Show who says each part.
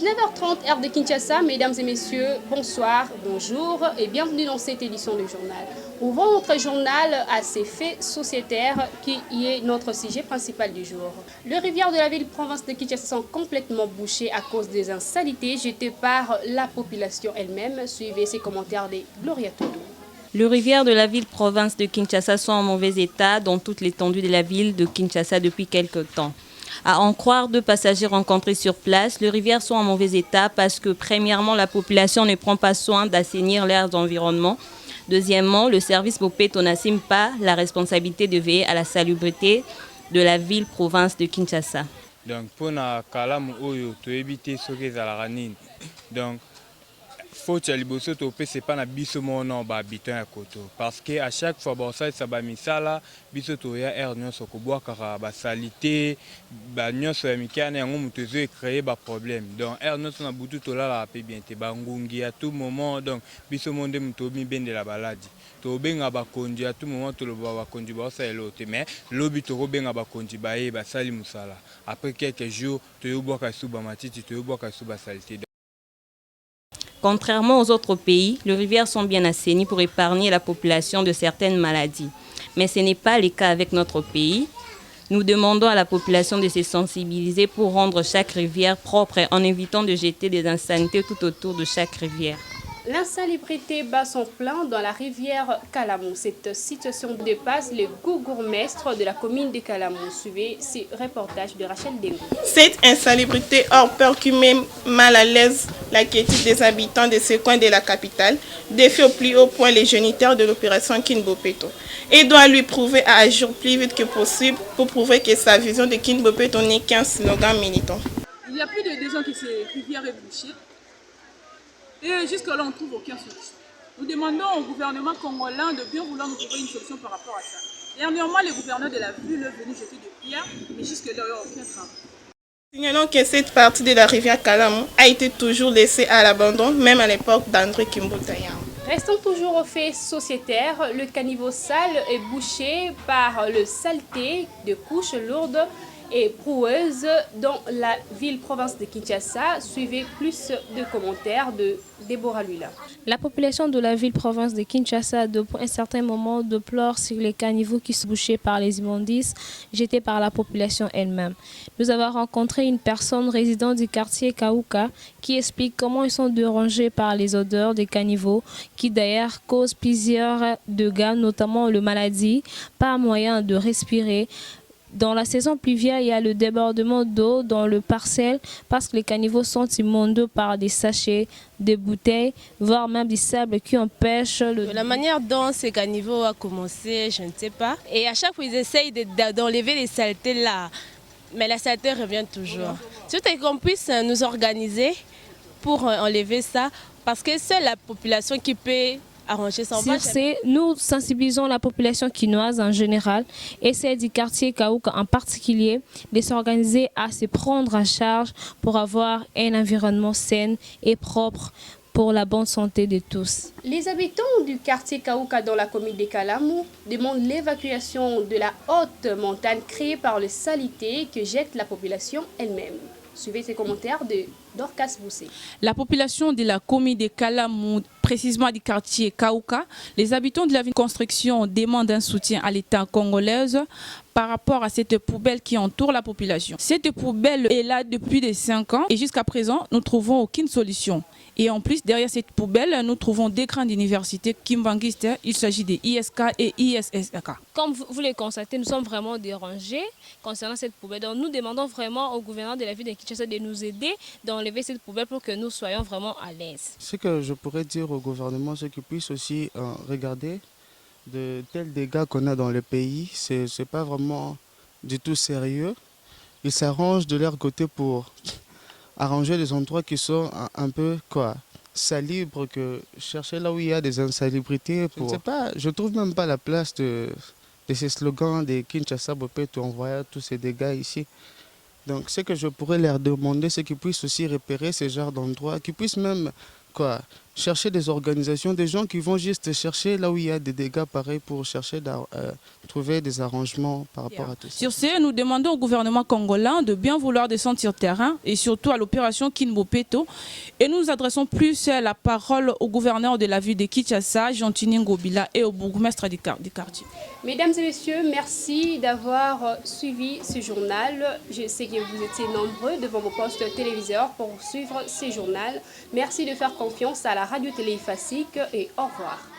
Speaker 1: 19h30, heure de Kinshasa. Mesdames et messieurs, bonsoir, bonjour et bienvenue dans cette édition du journal. Ouvrons notre journal à ces faits sociétaires qui est notre sujet principal du jour. Les rivières de la ville-province de Kinshasa sont complètement bouchées à cause des insanités jetées par la population elle-même. Suivez ces commentaires de Gloria Todo.
Speaker 2: Les rivières de la ville-province de Kinshasa sont en mauvais état dans toute l'étendue de la ville de Kinshasa depuis quelque temps. À en croire deux passagers rencontrés sur place, les rivières sont en mauvais état parce que, premièrement, la population ne prend pas soin d'assainir leurs environnements. Deuxièmement, le service Bopeto n'assume pas la responsabilité de veiller à la salubrité de la ville-province de Kinshasa.
Speaker 3: Donc, pour na kalamu oyo to éviter ce que ça donc faut que liboso to c'est pas na biso mono ba habitant ya koto parce que à chaque fois bon ça ba misala biso to ya air nyonso ko boa kara ba salité ba nyonso ya mikana yango mutezo créer ba problème donc air nyonso na butu to la pe bien te ba ngungi à tout moment donc biso monde muto mi bende la baladi to benga ba konji à tout moment to lo ba konji ba ça elote mais lobi to ko benga ba konji ba e ba sali musala après quelques jours to yo boa ka suba matiti to yo boa ka suba salité.
Speaker 2: Contrairement aux autres pays, les rivières sont bien assainies pour épargner la population de certaines maladies. Mais ce n'est pas le cas avec notre pays. Nous demandons à la population de se sensibiliser pour rendre chaque rivière propre en évitant de jeter des insanités tout autour de chaque rivière.
Speaker 1: L'insalubrité bat son plein dans la rivière Kalamou. Cette situation dépasse le goût gourmestre de la commune de Kalamou. Suivez ce reportage de Rachel Dengo.
Speaker 4: Cette insalubrité hors peur qui met mal à l'aise la quiétude des habitants de ce coin de la capitale défie au plus haut point les géniteurs de l'opération Kin Bopeto et doit lui prouver à agir plus vite que possible pour prouver que sa vision de Kin Bopeto n'est qu'un slogan militant.
Speaker 5: Il y a plus de 2 ans que cette rivière est bouchée. Et jusque-là, on ne trouve aucune solution. Nous demandons au gouvernement congolais de bien vouloir nous trouver une solution par rapport à ça. Dernièrement, le gouverneur de la ville est venu jeter des pierres, mais jusque-là, il n'y a aucun travail.
Speaker 4: Signalons que cette partie de la rivière Kalamou a été toujours laissée à l'abandon, même à l'époque d'André Kimboutaya.
Speaker 1: Restons toujours aux faits sociétaires. Le caniveau sale est bouché par le saleté de couches lourdes et broueuses dans la ville-province de Kinshasa. Suivez plus de commentaires de Déborah Lula.
Speaker 6: La population de la ville-province de Kinshasa, depuis un certain moment, déplore sur les caniveaux qui sont bouchés par les immondices jetés par la population elle-même. Nous avons rencontré une personne résidant du quartier Kaouka qui explique comment ils sont dérangés par les odeurs des caniveaux qui d'ailleurs causent plusieurs dégâts, notamment la maladie, par moyen de respirer. Dans la saison pluviale, il y a le débordement d'eau dans le parcelle parce que les caniveaux sont inondés par des sachets, des bouteilles, voire même du sable qui empêche
Speaker 7: La manière dont ces caniveaux a commencé, je ne sais pas. Et à chaque fois, ils essayent d'enlever les saletés là. Mais la saleté revient toujours. C'est qu'on puisse nous organiser pour enlever ça parce que c'est la population qui peut arranger ça.
Speaker 6: Nous sensibilisons la population quinoise en général et celle du quartier Kaouka en particulier de s'organiser à se prendre en charge pour avoir un environnement sain et propre pour la bonne santé de tous.
Speaker 1: Les habitants du quartier Kaouka dans la commune de Kalamou demandent l'évacuation de la haute montagne créée par les saletés que jette la population elle-même. Suivez ces commentaires de Dorcas Boussé.
Speaker 5: La population de la commune de Kalamou, précisément du quartier Kaouka, les habitants de la ville de construction demandent un soutien à l'État congolais par rapport à cette poubelle qui entoure la population. Cette poubelle est là depuis des 5 ans et jusqu'à présent, nous ne trouvons aucune solution. Et en plus, derrière cette poubelle, nous trouvons des grandes universités Kimbanguiste. Il s'agit des ISK et ISSK.
Speaker 6: Comme vous le constatez, nous sommes vraiment dérangés concernant cette poubelle. Donc nous demandons vraiment au gouverneur de la ville de Kinshasa de nous aider d'enlever cette poubelle pour que nous soyons vraiment à l'aise.
Speaker 8: Ce que je pourrais dire au gouvernement, c'est qu'il puisse aussi regarder de tels dégâts qu'on a dans le pays. C'est pas vraiment du tout sérieux. Ils s'arrangent de leur côté pour arranger les endroits qui sont un peu salibres, que chercher là où il y a des insalubrités. Je ne sais pas, je trouve même pas la place de ces slogans de Kinshasa Bopeto en voyant tous ces dégâts ici. Donc ce que je pourrais leur demander, c'est qu'ils puissent aussi repérer ce genre d'endroits, qu'ils puissent même chercher des organisations, des gens qui vont juste chercher là où il y a des dégâts pareils pour chercher trouver des arrangements par rapport à tout ça.
Speaker 5: Sur ce, nous demandons au gouvernement congolais de bien vouloir descendre sur terrain et surtout à l'opération Kinbopeto. Et nous adressons plus la parole au gouverneur de la ville de Kinshasa, Jean-Tini Ngobila, et au bourgmestre du quartier.
Speaker 1: Mesdames et messieurs, merci d'avoir suivi ce journal. Je sais que vous étiez nombreux devant vos postes téléviseurs pour suivre ce journal. Merci de faire confiance à la radio-télé Ifasik et au revoir.